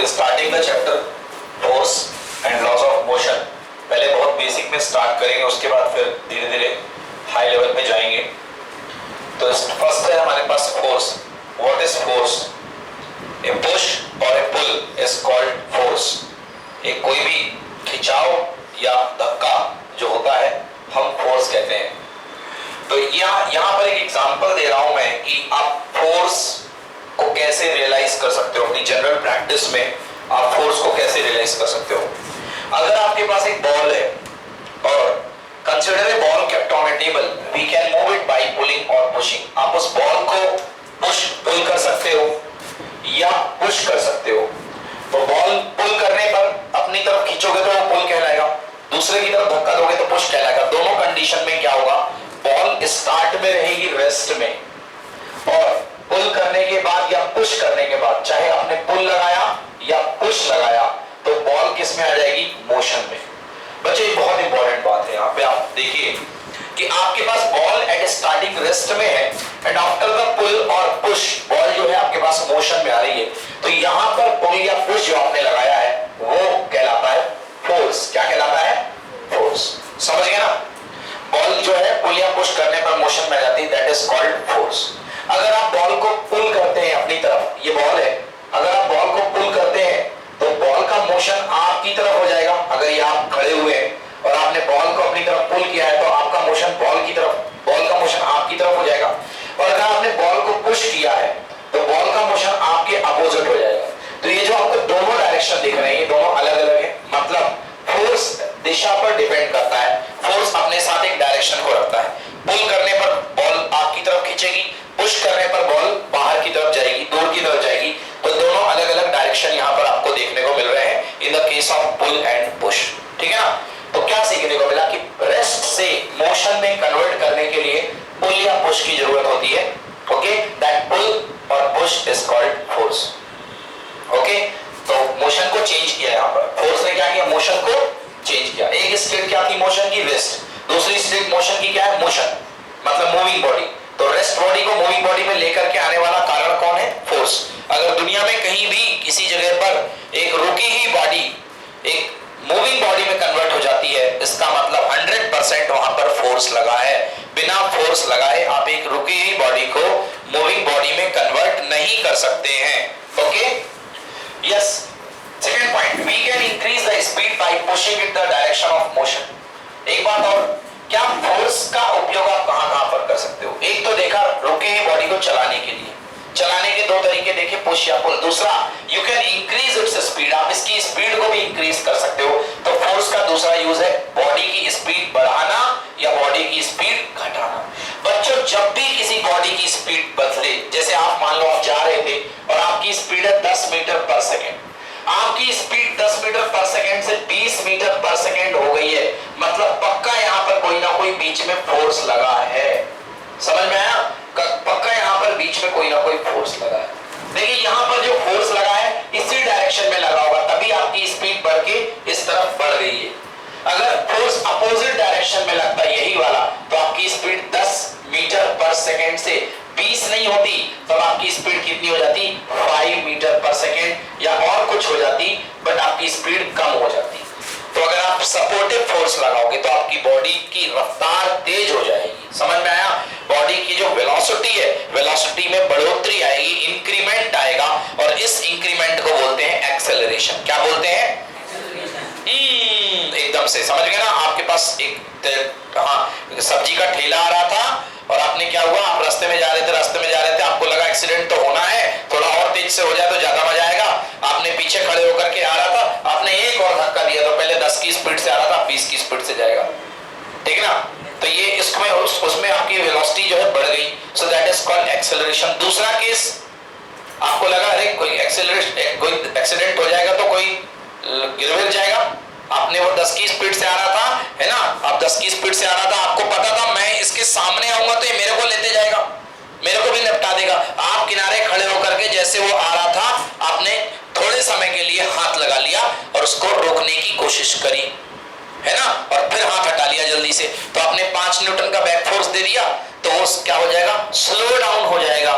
We starting the chapter force and laws of motion. पहले बहुत basic में start करेंगे, उसके बाद फिर धीरे धीरे हाई लेवल पे जाएंगे। तो फर्स्ट है हमारे पास force. What is force? A push or a pull is called force. एक कोई भी खिंचाव या धक्का जो होता है हम फोर्स कहते हैं। तो यहाँ पर एक एग्जांपल दे रहा हूं मैं कि आप फोर्स को कैसे रियलाइज कर सकते हो अपनी जनरल प्रैक्टिस में। आप फोर्स को कैसे रियलाइज कर सकते हो? अगर आपके पास एक बॉल है और consider a ball kept on a table, we can move it by pulling और पुशिंग। आप उस बॉल को पुल कर सकते हो या पुश कर सकते हो। तो बॉल पुल करने पर अपनी तरफ खींचोगे तो वो पुल कहलाएगा, दूसरे की तरफ धक्का दोगे तो पुश कहलाएगा। दोनों कंडीशन में क्या होगा? बॉल स्टार्ट में रहेगी रेस्ट में, और पुल करने के बाद या पुश करने के बाद, चाहे आपने पुल लगाया या पुश लगाया, तो बॉल किस में आ जाएगी? मोशन में। बच्चे बहुत इंपॉर्टेंट बात है यहाँ पे, आप देखिए कि आपके पास बॉल एट स्टार्टिंग रेस्ट में है एंड आफ्टर द पुल और पुश बॉल जो है आपके पास मोशन में आ रही है। तो यहाँ पर पुल या पुश जो आपने लगाया है वो कहलाता है फोर्स। क्या कहलाता है? फोर्स। समझ गए ना? बॉल जो है पुल या पुश करने पर मोशन में आ जाती है, दैट इज कॉल्ड फोर्स। अगर आप बॉल को पुल करते हैं अपनी तरफ, ये बॉल है, अगर आप बॉल को पुल करते हैं तो बॉल का मोशन आपकी तरफ हो जाएगा। अगर ये आप खड़े हुए हैं और आपने बॉल को अपनी तरफ पुल किया है तो आपका मोशन बॉल की तरफ, बॉल का मोशन आपकी तरफ हो जाएगा। और अगर आपने बॉल को पुश किया है तो बॉल का मोशन आपके अपोजिट हो जाएगा। तो ये जो आपको दोनों डायरेक्शन दिख रहे हैं, ये दोनों अलग अलग है। मतलब फोर्स दिशा पर डिपेंड करता है, फोर्स अपने साथ एक डायरेक्शन को रखता है। पुल करने पर बॉल आपकी तरफ खींचेगी, पुश करने पर बॉल बाहर की तरफ जाएगी, दूर की तरफ जाएगी। तो दोनों अलग अलग डायरेक्शन यहाँ पर आपको देखने को मिल रहे हैं in the case of pull and push. ठीक है ना? तो क्या सीखने को मिला कि रेस्ट से मोशन में कन्वर्ट करने के लिए पुल या पुश की जरूरत होती है। ओके, दैट पुल और push is called force. Okay, तो मोशन को चेंज किया यहाँ पर, फोर्स ने क्या किया? मोशन को चेंज किया। एक स्टेट क्या थी मोशन की? रेस्ट। दूसरी स्टेट मोशन की क्या है? मोशन, मतलब मूविंग बॉडी। तो रेस्ट बॉडी को मूविंग बॉडी में लेकर के आने वाला कारण कौन है? फोर्स। अगर दुनिया में कहीं भी किसी जगह पर एक रुकी ही बॉडी एक मूविंग बॉडी में कन्वर्ट हो जाती है, इसका मतलब 100% वहां पर फोर्स लगा है। बिना फोर्स लगाए आप एक रुकी हुई बॉडी को मूविंग बॉडी में कन्वर्ट नहीं कर सकते हैं। Okay, yes. Second point, we can increase the speed by pushing in the direction of motion. एक बात और, क्या फोर्स का उपयोग आप कहां पर कर सकते हो? एक तो देखा रुके हुई बॉडी को चलाने के लिए, चलाने के दो तरीके देखे, पुश या पुल। दूसरा, you can increase its speed, आप इसकी स्पीड को भी इंक्रीज कर सकते हो। तो फोर्स का दूसरा यूज है बॉडी की स्पीड बढ़ाना या बॉडी की स्पीड घटाना। बच्चों, जब भी किसी बॉडी की स्पीड बदले, जैसे आप मान लो आप जा रहे थे और आपकी स्पीड है 10 मीटर पर सेकेंड, आपकी स्पीड 10 मीटर पर सेकेंड से 20 मीटर पर सेकेंड हो गई है, मतलब पक्का यहाँ पर कोई ना कोई बीच में फोर्स लगा है। समझ में आया? पक्का यहाँ पर बीच में कोई ना कोई फोर्स लगा है। देखिए यहाँ पर जो फोर्स लगा है इसी डायरेक्शन में लगा होगा, तभी आपकी स्पीड बढ़ के इस तरफ बढ़ गई है। अगर फोर्स अपोजिट डायरेक्शन में लगता है यही वाला, तो आपकी स्पीड 10 मीटर पर सेकेंड से 20 नहीं होती, तो आपकी स्पीड कितनी हो जाती? 5 मीटर पर सेकेंड या और कुछ हो जाती, बट आपकी स्पीड कम हो जाती। तो अगर आप सपोर्टिव फोर्स लगाओगे तो आपकी बॉडी की रफ्तार तेज हो जाएगी। समझ में आया? बॉडी की जो वेलोसिटी है, वेलोसिटी में बढ़ोतरी आएगी, इंक्रीमेंट आएगा, और इस इंक्रीमेंट को बोलते हैं एक्सेलरेशन। क्या बोलते हैं? एकदम से समझ गए ना? आपके पास एक सब्जी का ठेला आ रहा था और आपने क्या हुआ, आप रास्ते में जा रहे थे, आपको लगा एक्सीडेंट तो होना है, थोड़ा और तेज से हो जाए तो ज्यादा मजा आएगा। आपने पीछे खड़े होकर के आ रहा था, आपने एक और धक्का दिया तो पहले 10 की स्पीड से आ रहा था, 20 की स्पीड से जाएगा। ठीक है ना? तो ये इसमें उसमें आपकी वेलोसिटी जो है बढ़ गई, so that is called acceleration. दूसरा केस, आपको लगा अरे कोई एक्सीडेंट हो जाएगा तो कोई गिर जाएगा, आपने वो 10 की स्पीड से आ रहा था, है ना? आप 10 की स्पीड से आ रहा था, आपको पता था मैं इसके सामने आऊंगा तो ये मेरे को लेते जाएगा, मेरे को भी निपटा देगा। आप किनारे खड़े होकर के जैसे वो आ रहा था, आपने थोड़े समय के लिए हाथ लगा लिया और उसको रोकने की कोशिश करी, है ना? और फिर हाथ हटा लिया जल्दी से, तो आपने 5 न्यूटन का बैक फोर्स दे दिया, तो वो क्या हो जाएगा? स्लो डाउन हो जाएगा।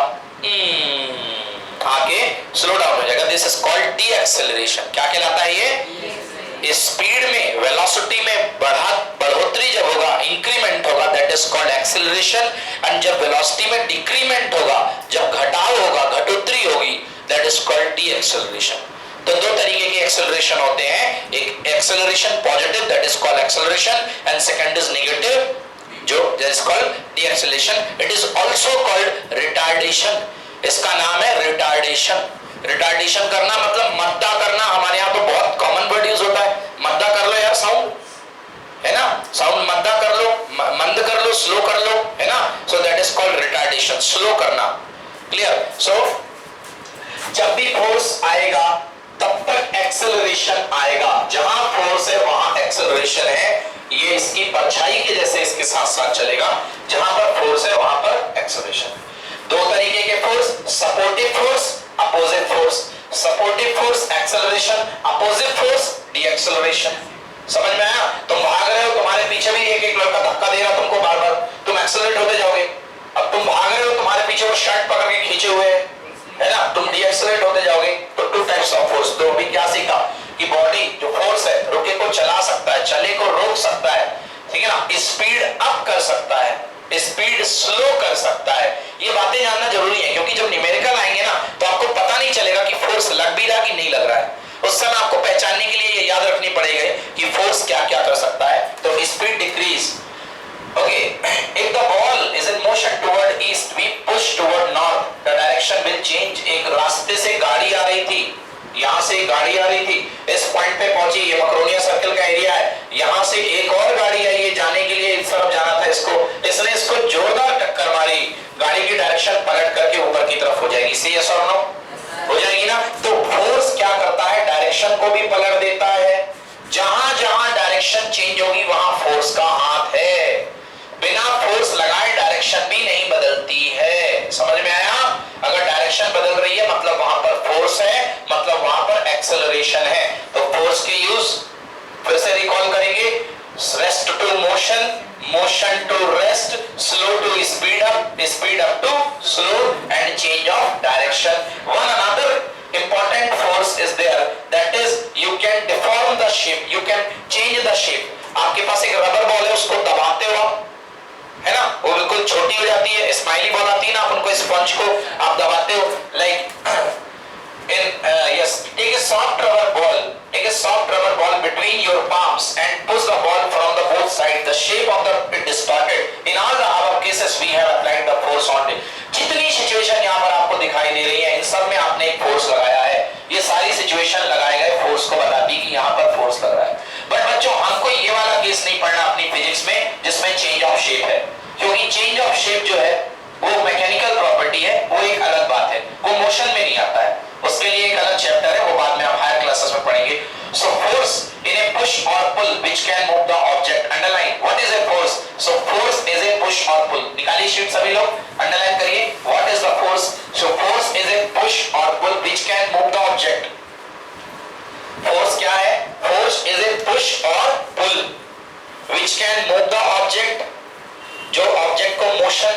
आके स्लो डाउन हो जाएगा। This is called D acceleration. क्या कहलाता है ये? स्पीड में, वेलोसिटी में बढ़ोतरी जब होगा, इंक्रीमेंट होगा, that is called acceleration. And जब वेलोसिटी में डिक्रीमेंट होगा, जब घटाव होगा, घटोतरी होगी, that is called deceleration. तो दो तरीके के एक्सेलरेशन होते हैं, एक acceleration positive that is called acceleration, and second is negative जो that is called deceleration. It is also called retardation. इसका नाम है रिटार्डेशन। रिटार्डेशन करना मतलब मद्दा करना। हमारे यहाँ तो बहुत कॉमन वर्ड यूज होता है, मद्दा कर लो यार साउंड, है ना, साउंड मद्दा कर लो, मंद कर लो, स्लो कर लो, है ना। So that is called retardation, slow करना। क्लियर? सो जब भी फोर्स आएगा तब तक एक्सेलरेशन आएगा। जहां फोर्स है वहां एक्सेलरेशन है। ये इसकी परछाई के जैसे इसके साथ साथ चलेगा। जहां पर फोर्स है वहां पर एक्सेलरेशन। दो तरीके के force, supportive force, opposite force. Supportive force acceleration, opposite force D acceleration. समझ में आया? तुम भाग रहे हो, तुम्हारे पीछे भी एक एक लड़का धक्का दे रहा तुमको बार बार, तुम एक्सेलरेट होते जाओगे। अब तुम भाग रहे हो, तुम्हारे पीछे वो शर्ट पकड़ के खींचे हुए है ना, तुम डी एक्सेलरेट होते जाओगे। तो टू टाइप्स ऑफ फोर्स। तो अभी क्या सीखा कि बॉडी जो फोर्स है रुके को चला सकता है, चले को रोक सकता है, ठीक है ना, स्पीड अप कर सकता है, स्पीड स्लो कर सकता है। ये बातें जानना जरूरी है, क्योंकि जब न्यूमेरिकल आएंगे ना तो आपको पता नहीं चलेगा कि फोर्स लग भी रहा कि नहीं लग रहा है। उस समय आपको पहचानने के लिए ये याद रखनी पड़ेगी कि फोर्स क्या क्या कर सकता है। तो speed decrease. Okay, if the ball is in motion toward east, we push toward north, the direction will change. एक रास्ते से गाड़ी आ रही थी, यहां से गाड़ी आ रही थी, इस पॉइंट पे पहुंची, ये मकरोनिया सर्कल का एरिया है, यहां से एक और गाड़ी आई है जाने के लिए, इस तरफ जाना था इसको, इसने इसको जोरदार टक्कर मारी, गाड़ी की डायरेक्शन पलट करके ऊपर की तरफ हो जाएगी। सी यस और नो? हो जाएगी ना। तो फोर्स क्या करता है? डायरेक्शन को भी पलट देता है। जहां जहां डायरेक्शन चेंज होगी वहां फोर्स का हाथ है। बिना फोर्स लगाए डायरेक्शन भी नहीं बदलती है। समझ में आया? अगर डायरेक्शन बदल रही है मतलब वहां पर फोर्स है, मतलब वहां पर एक्सेलरेशन है। तो फोर्स के यूज फिर से रिकॉल करेंगे। Rest to motion, motion to rest, slow to speed up to slow, and change of direction. One another important force is there, that is you can deform the shape, you can change the shape. आपके पास एक rubber ball है, उसको दबाते हो आप, है ना, वो बिल्कुल छोटी हो जाती है। स्माइली बॉल आती है ना, आप उनको स्पंज को आप दबाते हो, like yes, take a soft rubber ball, take a soft rubber ball between your palms and push the ball from the both sides. The shape of the it distorted. In all the above cases, we have applied the force on it. जितनी situation यहाँ पर आपको दिखाई दे रही है, इन सब में आपने एक फोर्स लगाया है। ये सारी सिचुएशन लगाए गए फोर्स को बताती कि यहाँ पर फोर्स लग रहा है। बट बच्चों, हमको ये वाला केस नहीं पढ़ना अपनी फिजिक्स में जिसमें चेंज ऑफ शेप है, क्योंकि चेंज ऑफ शेप जो है वो मैकेनिकल प्रॉपर्टी है, वो एक अलग बात है, वो मोशन में नहीं आता है। उसके लिए एक अलग चैप्टर है, वो बाद में आप हायर क्लासेस में पढ़ेंगे। So force in a push or pull which can move the object. Underline what is a force. So force is a push or pull. निकालिए शीट सभी लोग, अंडरलाइन करिए what is the force. So force is a push or pull which can move the object. Force क्या है? Force is a push or pull which can move the object, जो object को motion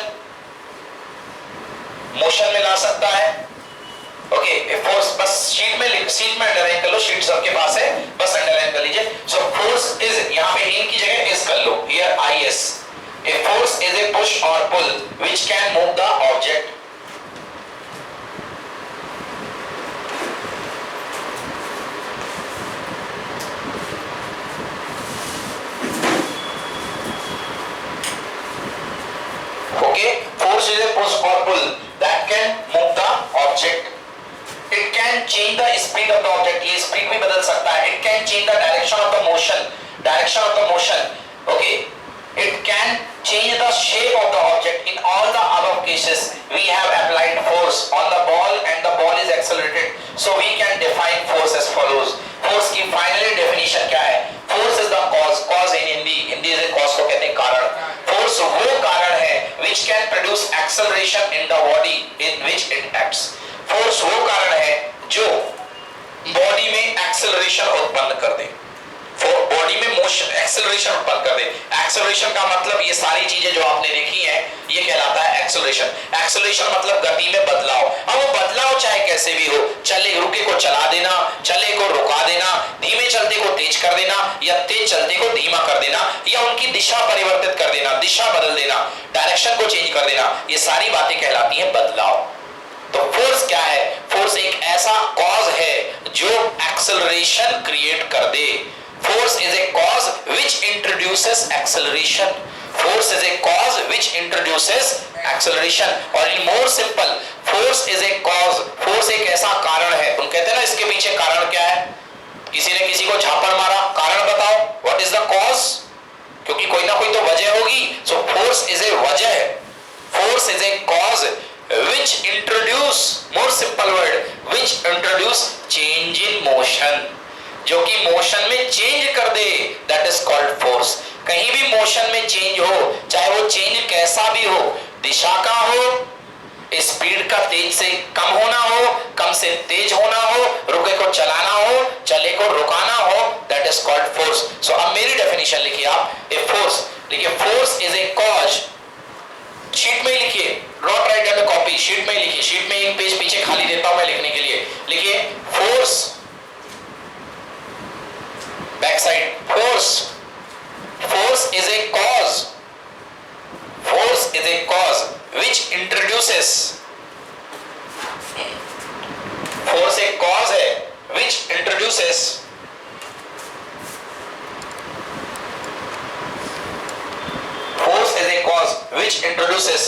में ला सकता है। Okay, force बस sheet में अंडरलाइन कर लो, शीट सबके पास है, बस अंडरलाइन कर लीजिए। सो फोर्स इज, यहाँ पे इन की जगह इज कर लो, here I S. A force is a push or pull which can move the object. Okay, force is a push or pull that can move the object. It can change the speed of the object. ये speed भी बदल सकता है। It can change the direction of the motion. Direction of the motion. Okay. It can change the shape of the object. In all the above cases, we have applied force on the ball and the ball is accelerated. So we can define force as follows. Force की finally definition क्या है? Force is the cause. Cause in Hindi से cause को कहते हैं कारण। Force वो कारण है which can produce acceleration in the body in which it acts. Force वो कारण है जो बॉडी में acceleration उत्पन्न कर दे, बॉडी में मोशन एक्सेलरेशन उत्पन्न कर दे। एक्सेलरेशन का मतलब ये सारी चीजें जो आपने देखी हैं ये कहलाता है एक्सेलरेशन। एक्सेलरेशन मतलब गति में बदलाव। अब वो बदलाव चाहे कैसे भी हो, चले रुके को चला देना, चले को रुका देना, धीमे चलते को तेज कर देना या तेज चलते को धीमा कर देना या उनकी दिशा परिवर्तित कर देना, दिशा बदल देना, डायरेक्शन को चेंज कर देना, ये सारी बातें कहलाती हैं बदलाव। तो फोर्स क्या है? फोर्स एक ऐसा कॉज है जो एक्सेलरेशन क्रिएट कर दे। Force is a cause which introduces acceleration. Force is a cause which introduces acceleration. और in more simple, force is a cause. Force एक ऐसा कारण है। तुम कहते हैं ना इसके पीछे कारण क्या है? किसी ने किसी को झापड़ मारा, कारण बताओ। What is the cause? क्योंकि कोई ना कोई तो वजह होगी। So force is a वजह। Force is a cause which introduce, more simple word, which introduce change in motion. जो कि मोशन में चेंज कर दे, दैट इज कॉल्ड फोर्स। कहीं भी मोशन में चेंज हो, चाहे वो चेंज कैसा भी हो, दिशा का हो, स्पीड का तेज से कम होना हो, कम से तेज होना हो, रुके को चलाना हो, चले को रुकाना हो, दैट इज कॉल्ड फोर्स। सो अब मेरी डेफिनेशन लिखिए आप, ए फोर्स लिखिए, force is A cause. Sheet में लिखिए, not right on the copy, sheet में लिखिए, शीट में एक पेज पीछे खाली देता हूं मैं लिखने के लिए। लिखिए force, back side, force is a cause, force is a cause which introduces, force एक cause है which introduces force is a cause which introduces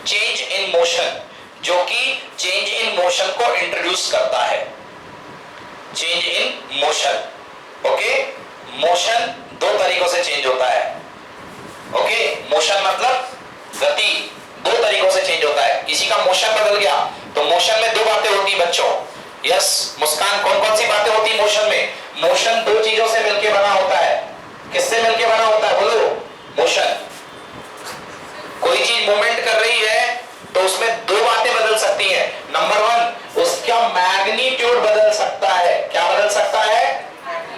change in motion, जो कि change in motion को introduce करता है। change in motion, okay, motion दो तरीकों से चेंज होता है। ओके, मोशन मतलब गति दो तरीकों से चेंज होता है। किसी का मोशन बदल गया तो मोशन में दो बातें होती बच्चों। यस मुस्कान, कौन कौन सी बातें होती मोशन में? मोशन दो चीजों से मिलकर बना होता है। किससे मिलकर बना होता है बोलो? मोशन। कोई चीज मूवमेंट कर रही है तो उसमें दो बातें बदल सकती हैं। नंबर वन, उसका मैग्नीट्यूड बदल सकता है। क्या बदल सकता है?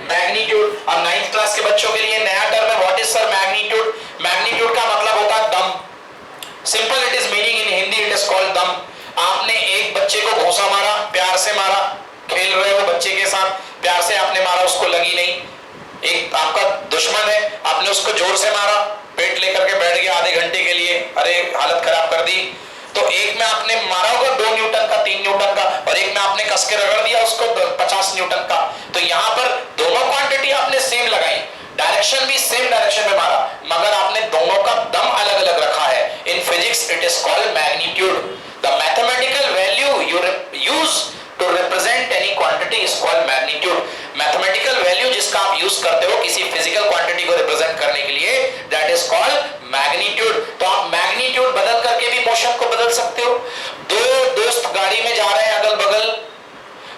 मैग्नीट्यूड। अब 9th क्लास के बच्चों के लिए नया टर्म है, what is sir magnitude? Magnitude का मतलब होता है दम। Simple it is meaning in Hindi, it is called दम। आपने एक बच्चे को घूंसा मारा, प्यार से मारा, खेल रहे हो बच्चे के साथ, प्यार से आपने मारा, उसको लगी नहीं। एक आपका दुश्मन है, आपने उसको जोर से मारा, पेट लेकर के बैठ गया आधे घंटे के लिए, अरे हालत खराब कर दी। तो एक में आपने मारा होगा 2 न्यूटन का, 3 न्यूटन का, और एक में आपने कस के रगड़ दिया उसको 50 न्यूटन का। तो यहाँ पर दोनों क्वांटिटी आपने सेम लगाई, डायरेक्शन भी सेम डायरेक्शन में मारा, मगर आपने दोनों का दम अलग अलग रखा है। In physics it is called magnitude. The mathematical value you use to represent any quantity is called magnitude. Mathematical value जिसका आप यूज करते हो किसी फिजिकल क्वांटिटी को रिप्रेजेंट करने के लिए, दैट इज कॉल्ड मैग्नीट्यूड। तो आप मैग्नीट्यूड बदल करके भी मोशन को बदल सकते हो। दो दोस्त गाड़ी में जा रहे हैं अगल बगल,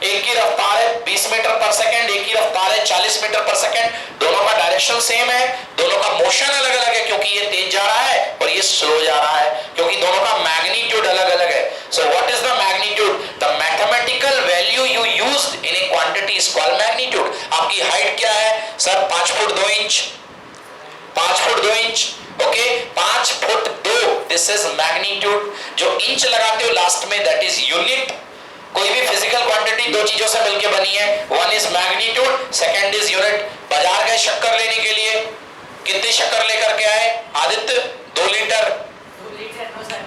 एक की रफ्तार है 20 मीटर पर सेकंड, एक की रफ्तार है 40 मीटर पर सेकंड, दोनों का डायरेक्शन सेम है, दोनों का मोशन अलग अलग है, क्योंकि ये तेज जा रहा है और ये स्लो जा रहा है, क्योंकि दोनों का मैग्नीट्यूड अलग अलग है। So what is the magnitude? The mathematical value you used in A quantity is called magnitude. आपकी हाइट क्या है sir? 5 foot 2 inch, 5 foot 2 inch, okay, 5 foot 2, this is magnitude. जो इंच लगाते हो लास्ट में, दैट इज यूनिट। कोई भी physical quantity दो चीजों से मिलकर बनी है, one is magnitude, second is unit. बाजार गए शक्कर लेने के लिए, कितनी शक्कर लेकर के आए आदित्य? 2 लीटर।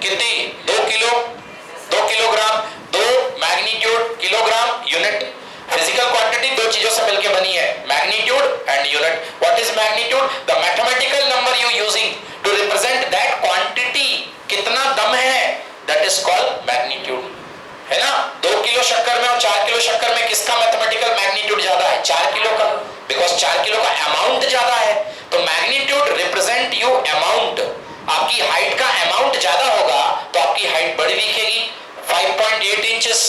कितनी? 2 kilo, 2 kilogram, 2 magnitude, kilogram, unit. Physical quantity दो चीजों से मिलकर बनी है, magnitude and unit. What is magnitude? The mathematical number you using to represent that quantity, कितना दम है, दैट इज कॉल्ड मैग्नीट्यूड। है ना? 2 किलो शक्कर में और 4 किलो शक्कर में किसका मैथमेटिकल मैग्नीट्यूड ज्यादा है? 4 किलो का, बिकॉज 4 किलो का अमाउंट ज्यादा है। तो मैग्नीट्यूड रिप्रेजेंट यू अमाउंट। आपकी हाइट का अमाउंट ज्यादा होगा तो आपकी हाइट बड़ी दिखेगी। 5.8 इंचेस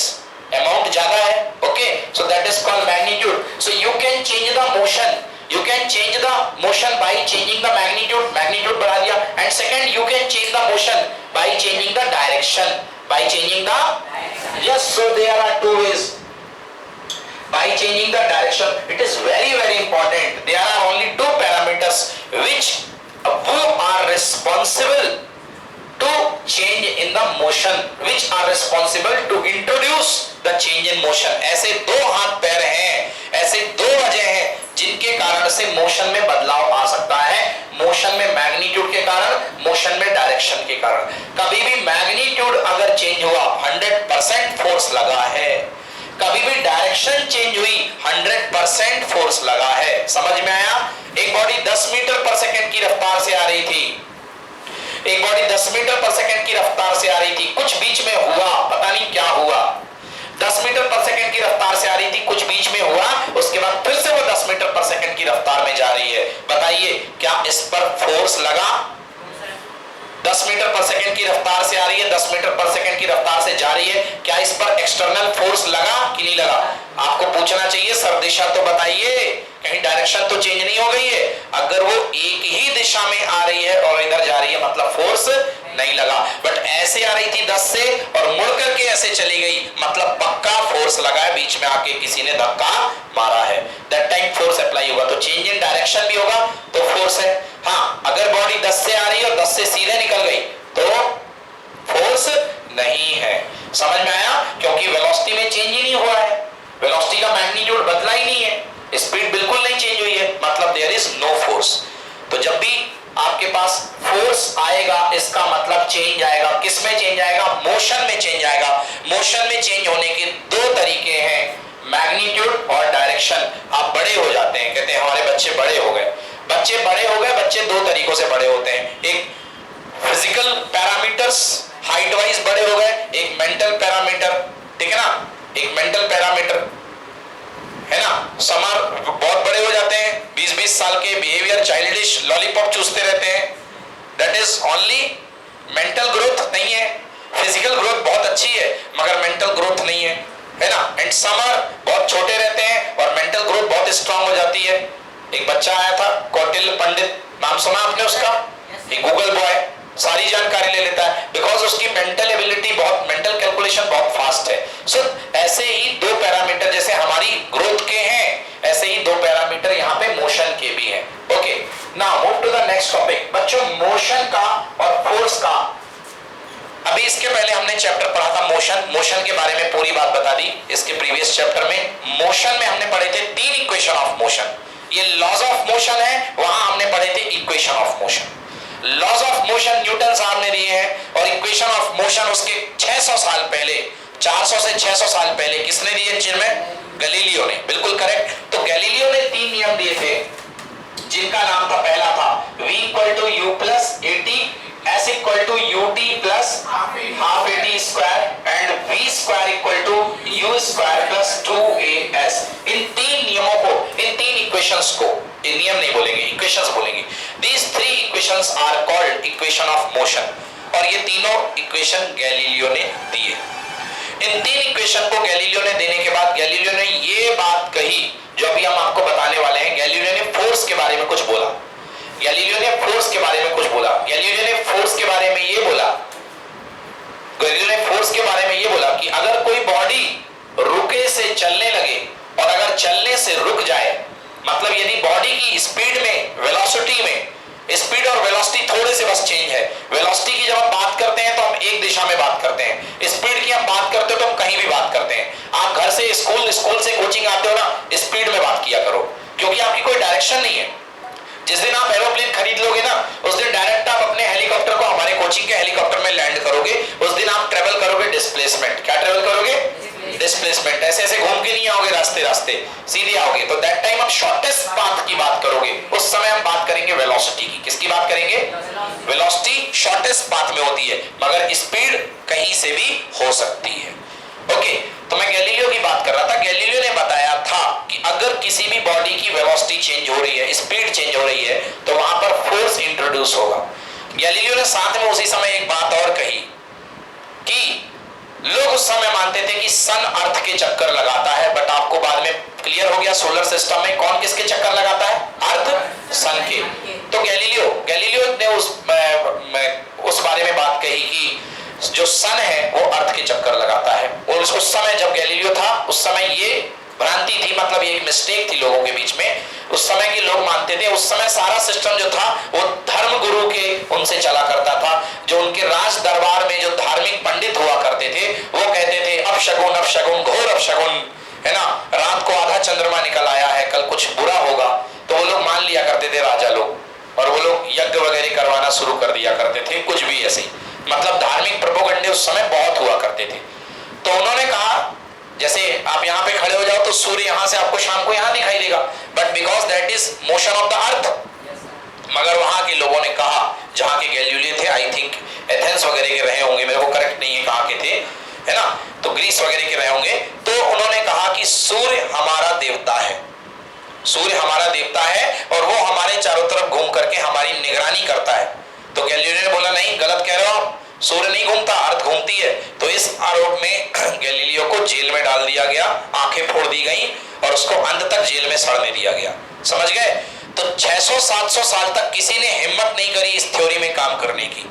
अमाउंट ज्यादा है, okay, so that is called magnitude. So you can change the motion, you can change the motion by changing the magnitude बढ़ा दिया। and second you can change the motion by changing the direction, by changing the, yes, so there are 2 ways by changing the direction. It is very important. There are only 2 parameters change in the motion which are responsible to introduce the change in motion. ऐसे दो हाथ पैर हैं, ऐसे दो वजह हैं जिनके कारण से मोशन में बदलाव आ सकता है। मोशन में मैग्नीट्यूड के कारण, मोशन में डायरेक्शन के कारण। कभी भी मैग्नीट्यूड अगर चेंज हुआ 100% फोर्स लगा है, कभी भी डायरेक्शन चेंज हुई 100% फोर्स लगा है। समझ में आया? एक बॉडी 10 मीटर पर सेकंड की रफ्तार से आ रही थी, एक बॉडी 10 मीटर पर सेकंड की रफ्तार से आ रही थी, कुछ बीच में हुआ, पता नहीं क्या हुआ। 10 मीटर पर सेकंड की रफ्तार से आ रही थी, कुछ बीच में हुआ, उसके बाद फिर से वो 10 मीटर पर सेकंड की रफ्तार में जा रही है। बताइए क्या इस पर फोर्स लगा? 10 मीटर पर सेकंड की रफ्तार से आ रही है, 10 मीटर पर सेकंड की रफ्तार से जा रही है, क्या इस पर एक्सटर्नल फोर्स लगा कि नहीं लगा? आपको पूछना चाहिए सर दिशा तो बताइए, कहीं डायरेक्शन तो चेंज नहीं हो गई है? अगर वो एक ही दिशा में आ रही है और इधर जा रही है मतलब फोर्स नहीं लगा। बट ऐसे आ रही थी 10 से और मुड़ करके ऐसे चली गई मतलब पक्का फोर्स लगा है, बीच में आके किसी ने धक्का मारा है, दैट टाइम फोर्स अप्लाई होगा। तो चेंज इन डायरेक्शन भी होगा तो फोर्स है। हाँ, अगर बॉडी 10 से आ रही है और 10 से सीधे निकल गई तो फोर्स नहीं है। समझ में आया? क्योंकि वेलोसिटी में चेंज ही नहीं हुआ है, वेलोसिटी का मैग्नीट्यूड बदला ही नहीं है, स्पीड बिल्कुल नहीं चेंज हुई है, मतलब देयर इज नो फोर्स। तो जब भी आपके पास फोर्स आएगा इसका मतलब चेंज आएगा। किस में चेंज आएगा? मोशन में चेंज आएगा। मोशन में चेंज होने के दो तरीके हैं, मैग्नीट्यूड और डायरेक्शन। आप बड़े हो जाते हैं, कहते हैं हमारे बच्चे बड़े हो गए। बच्चे बड़े हो गए, बच्चे दो तरीकों से बड़े होते हैं, एक फिजिकल पैरामीटर्स हाइट वाइज बड़े हो गए, एक मेंटल पैरामीटर, ठीक है ना, एक मेंटल पैरामीटर है ना। समर बहुत बड़े हो जाते हैं, 20-20 साल के, बिहेवियर चाइल्डिश, लॉलीपॉप चूसते रहते हैं, that is only mental growth नहीं है। फिजिकल ग्रोथ बहुत अच्छी है मगर मेंटल ग्रोथ नहीं है ना। एंड समर बहुत छोटे रहते हैं और मेंटल ग्रोथ बहुत स्ट्रांग हो जाती है। एक बच्चा आया था कौटिल्य पंडित, नाम सुना आपने उसका? एक गूगल बॉय सारी जानकारी ले लेता है बिकॉज उसकी मेंटल एबिलिटी बहुत, मेंटल कैलकुलेशन बहुत फास्ट है। सो ऐसे ही दो पैरामीटर जैसे हमारी ग्रोथ के हैं, ऐसे ही दो पैरामीटर यहाँ पे मोशन के भी हैं। Okay, now move to the next topic. बच्चों मोशन का और फोर्स का, अभी इसके पहले हमने चैप्टर पढ़ा था मोशन, मोशन के बारे में पूरी बात बता दी। इसके प्रीवियस चैप्टर में मोशन में हमने पढ़े थे 3 इक्वेशन ऑफ मोशन। ये लॉज ऑफ मोशन है, वहां हमने पढ़े थे equation of motion. Laws of motion Newton साहब ने दिए हैं और इक्वेशन ऑफ मोशन उसके 600 साल पहले, 400 से 600 साल पहले किसने दिए? जिनमें गैलीलियो ने, बिल्कुल करेक्ट। तो गैलीलियो ने 3 नियम दिए थे जिनका नाम था, पहला था v = u + at, s = ut + half at square and v ² = u² + 2as। इन 3 नियमों को, इन 3 इक्वेशंस को, ये नियम नहीं बोलेंगे, इक्वेशंस बोलेंगे। These 3 equations are called equation of motion और ये तीनों इक्वेशन गैलीलियो ने दिए। इन 3 इक्वेशन को गैलीलियो ने देने के बाद गैलीलियो ने ये बात कही जो अभी हम आपको बताने वाले हैं। गैलीलियो ने फोर्स के बारे में कुछ बोला, गैलीलियो ने फोर्स के बारे में कुछ बोला, गैलीलियो ने फोर्स के बारे में ये बोला, गैलीलियो ने फोर्स के बारे में ये बोला कि अगर कोई बॉडी रुके से चलने लगे और अगर चलने से रुक जाए, मतलब यदि बॉडी की स्पीड में, वेलोसिटी में, स्पीड और वेलोसिटी थोड़े से बस चेंज है। वेलोसिटी की जब हम बात करते हैं तो हम एक दिशा में बात करते हैं, स्पीड की हम बात करते हो तो हम कहीं भी बात करते हैं। आप घर से स्कूल, स्कूल से कोचिंग आते हो ना, स्पीड में बात किया करो क्योंकि आपकी कोई डायरेक्शन नहीं है। जिस दिन आप एरोप्लेन खरीद लोगे ना, उस दिन डायरेक्ट आप अपने हेलीकॉप्टर को हमारे कोचिंग के हेलीकॉप्टर में लैंड करोगे, उस दिन आप ट्रेवल करोगे डिस्प्लेसमेंट। क्या ट्रेवल करोगे? डिस्प्लेसमेंट। ऐसे ऐसे घूम के नहीं आओगे रास्ते रास्ते, सीधे आओगे। तो दैट टाइम आप शॉर्टेस्ट पाथ की बात करोगे, उस समय हम बात करेंगे वेलोसिटी की। किसकी बात करेंगे? वेलोसिटी शॉर्टेस्ट पाथ में होती है मगर स्पीड कहीं से भी हो सकती है। ओके, तो मैं गैलीलियो की बात कर रहा था। गैलीलियो ने बताया था कि अगर किसी भी बॉडी की वेलोसिटी चेंज हो रही है, स्पीड चेंज हो रही है, तो वहां पर फोर्स इंट्रोड्यूस होगा। गैलीलियो ने साथ में उसी समय एक बात और कही कि लोग उस समय मानते थे कि सन अर्थ के चक्कर लगाता है, बट आपको बाद में क्लियर हो गया सोलर सिस्टम में कौन किसके चक्कर लगाता है? अर्थ सन के। तो गैलीलियो ने उस बारे में बात कही कि जो सन है वो अर्थ के चक्कर लगाता है। और उस समय जब गैलीलियो था उस समय ये भ्रांति थी, मतलब ये एक मिस्टेक थी लोगों के बीच में। उस समय के लोग मानते थे, उस समय सारा सिस्टम जो था वो धर्म गुरु के उनसे चला करता था। जो उनके राज दरबार में जो धार्मिक पंडित हुआ करते थे वो कहते थे अपशगुन घोर अपशगुन, है ना, रात को आधा चंद्रमा निकल आया है, कल कुछ बुरा होगा। तो वो लोग मान लिया करते थे राजा लोग, और वो लोग यज्ञ वगैरह करवाना शुरू कर दिया करते थे, कुछ भी ऐसे ही, मतलब धार्मिक प्रोपोगंडे उस समय बहुत हुआ करते थे। तो उन्होंने कहा जैसे आप यहाँ पे खड़े हो जाओ तो सूर्य यहाँ से आपको शाम को यहाँ दिखाई देगा, but because that is motion of the earth. मगर वहां के लोगों ने कहा, जहां के गैलीलियो थे, आई थिंक एथेंस वगैरह के रहे होंगे, मेरे को करेक्ट नहीं है कहाँ के थे, है ना, तो ग्रीस वगैरह के रहे होंगे। तो उन्होंने कहा कि सूर्य हमारा देवता है, सूर्य हमारा देवता है और वो हमारे चारों तरफ घूम करके हमारी निगरानी करता है। तो गैलीलियो ने बोला नहीं, गलत कह रहे हो आप, सूर्य नहीं घूमता, अर्थ घूमती है। तो इस आरोप में गैलीलियो को जेल में डाल दिया गया, आंखें फोड़ दी गई और उसको अंत तक जेल में सड़ने दिया गया। समझ गए? तो 600-700 साल तक किसी ने हिम्मत नहीं करी इस थ्योरी में काम करने की।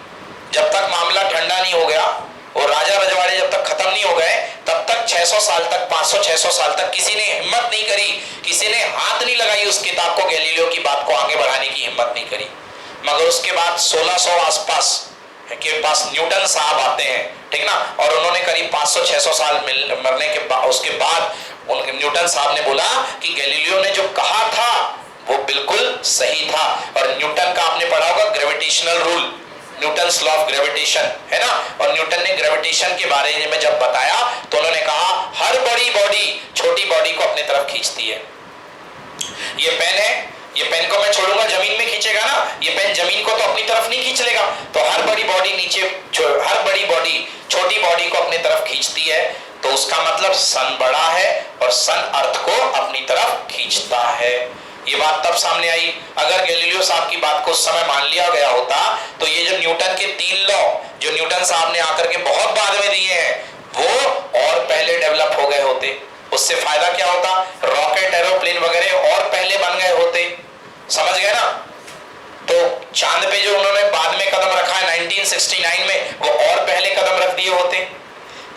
जब तक मामला ठंडा नहीं हो गया और राजा रजवाड़े जब तक खत्म नहीं हो गए, तब तक 600 साल तक, 500-600 साल तक किसी ने हिम्मत नहीं करी, किसी ने हाथ नहीं लगाई उस किताब को, गैलीलियो की बात को आगे बढ़ाने की हिम्मत नहीं करी। मगर उसके बाद 1600 आसपास के पास न्यूटन साहब आते हैं, ठीक ना, और उन्होंने करीब 500-600 साल मरने के बाद, उसके बाद उनके न्यूटन साहब ने बोला कि गैलीलियो ने जो कहा था वो बिल्कुल सही था। और न्यूटन का आपने पढ़ा होगा gravitational rule, Newton's law of gravitation, है ना, और न्यूटन ने ग्रेविटेशन के बारे में जब बताया तो उन्होंने कहा हर बड़ी बॉडी छोटी बॉडी को अपने तरफ खींचती है। ये पेन है, ये पेन को मैं छोड़ूंगा जमीन में खींचेगा ना, ये पेन जमीन को तो अपनी तरफ नहीं खींच लेगा। तो हर बड़ी बॉडी हर बड़ी बॉडी छोटी बॉडी को अपनी तरफ खींचती है। तो उसका मतलब सन बड़ा है और सन अर्थ को अपनी तरफ खींचता है। ये बात तब सामने आई। अगर गैलीलियो साहब की बात को उस समय मान लिया गया होता तो ये जो न्यूटन के 3 लॉ जो न्यूटन साहब ने आकर के बहुत बाद में दिए हैं वो और पहले डेवलप हो गए होते। उससे फायदा क्या होता, रॉकेट एरोप्लेन वगैरह और पहले बन गए होते। समझ गए ना? तो चांद पे जो उन्होंने बाद में कदम रखा है 1969 में, वो और पहले कदम रख दिए होते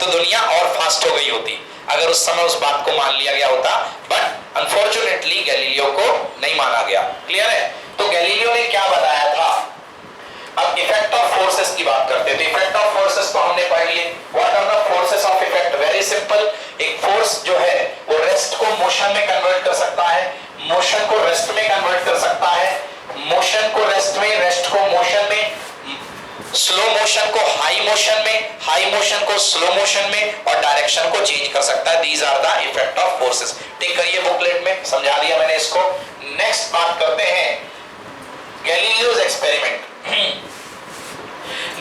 तो दुनिया और फास्ट हो गई होती अगर उस समय उस बात को मान लिया गया होता। बट अनफॉर्चुनेटली गैलीलियो को नहीं माना गया। क्लियर है? तो गैलीलियो ने क्या बताया था? अब इफेक्ट ऑफ फोर्सेस की बात करते थे। इफेक्ट ऑफ फोर्सेस को हमने पढ़ लिए। What are the forces of effect? Very simple, एक फोर्स जो है वो रेस्ट को मोशन में कन्वर्ट कर सकता है, मोशन को रेस्ट में कन्वर्ट कर सकता है, मोशन को रेस्ट में, रेस्ट को मोशन में, स्लो मोशन को हाई मोशन में, हाई मोशन को स्लो मोशन में, और डायरेक्शन को चेंज कर सकता है। These are the effect of forces. Tick करिए बुकलेट में, समझा दिया मैंने इसको। नेक्स्ट बात करते हैं गैलीलियोस एक्सपेरिमेंट।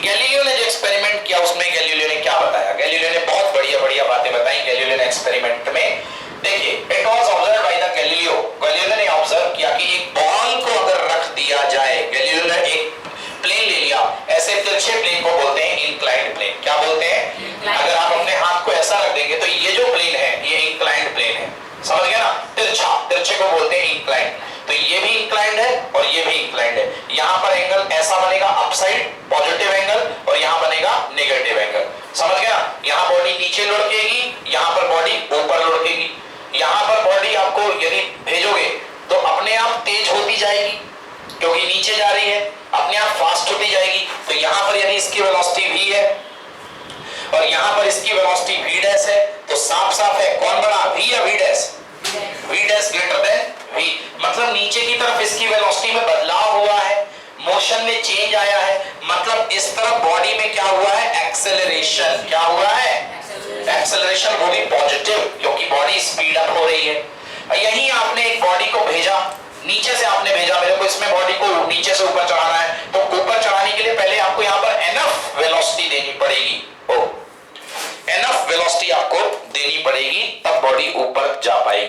गैलीलियो ने जो एक्सपेरिमेंट किया उसमें गैलीलियो ने क्या बताया? गैलीलियो ने बहुत बढ़िया बढ़िया बातें बताई गैलीलियो ने एक्सपेरिमेंट में। देखिए, it was observed by the Galileo. Galileo ने ऑब्जर्व किया कि एक बॉल को अगर रख दिया जाए, गैलीलियो ने एक प्लेन ले लिया, ऐसे तिरछे प्लेन को बोलते हैं इंक्लाइंड प्लेन। क्या बोलते हैं? अगर आप अपने हाथ को ऐसा रख देंगे तो ये जो प्लेन है ये इंक्लाइंड प्लेन है। समझ गया ना? तिरछा, तिरछे को बोलते हैं इंक्लाइंड। तो ये भी इंक्लाइंड है और ये भी इंक्लाइंड है। यहां पर एंगल ऐसा बनेगा अपसाइड पॉजिटिव एंगल, और यहां बनेगा नेगेटिव एंगल। समझ गया? यहां बॉडी नीचे लुढ़केगी, यहां पर बॉडी ऊपर लुढ़केगी। यहां पर बॉडी आपको यदि भेजोगे तो अपने आप तेज होती जाएगी क्योंकि नीचे जा रही है, अपने आप फास्ट होती जाएगी। तो यहां पर यदि इसकी वेलोसिटी v है और यहां पर इसकी वेलोसिटी v डैश है, तो साफ साफ है कौन बड़ा, v या v dash? v dash greater than v। मतलब नीचे की तरफ इसकी वेलोसिटी में बदलाव हुआ है, मोशन में चेंज आया है। मतलब इस तरफ बॉडी में क्या हुआ है? एक्सेलरेशन। क्या हुआ है? एक्सेलरेशन, वो भी पॉजिटिव, क्योंकि बॉडी स्पीड अप हो रही है। यही आपने एक बॉडी को भेजा, नीचे से आपने भेजा, मेरे को इसमें बॉडी को नीचे से ऊपर चढ़ाना है, तो ऊपर चढ़ाने के लिए पहले आपको यहाँ पर एनफ वेलोसिटी देनी पड़ेगी। एनफ वेलोसिटी आपको देनी पड़ेगी, तब बॉडी ऊपर जा पाएगी।